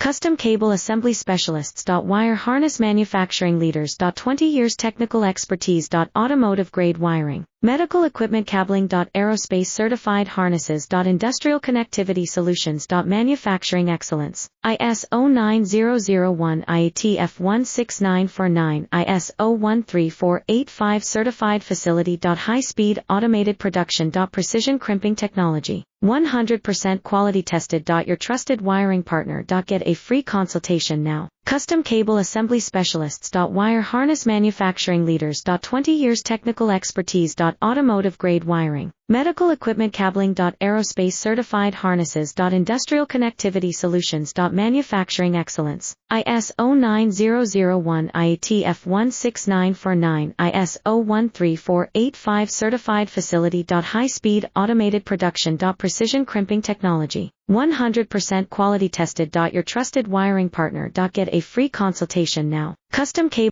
Custom Cable Assembly Specialists. Wire Harness Manufacturing Leaders. 20 years Technical Expertise. Automotive Grade Wiring. Medical Equipment Cabling. Aerospace Certified Harnesses. Industrial Connectivity Solutions. Manufacturing Excellence. ISO 9001 IATF 16949 ISO 13485 Certified Facility. High Speed Automated Production. Precision Crimping Technology. 100% quality tested. Your trusted wiring partner. Get a free consultation now. Custom Cable Assembly Specialists. Wire Harness Manufacturing Leaders. 20 years Technical Expertise. Automotive Grade Wiring. Medical Equipment Cabling. Aerospace Certified Harnesses. Industrial Connectivity Solutions. Manufacturing Excellence. ISO 9001 IATF 16949 ISO 13485 Certified Facility. High Speed Automated Production. Precision Crimping Technology. 100% quality tested. Your trusted wiring partner. Get a free consultation now. Custom Cable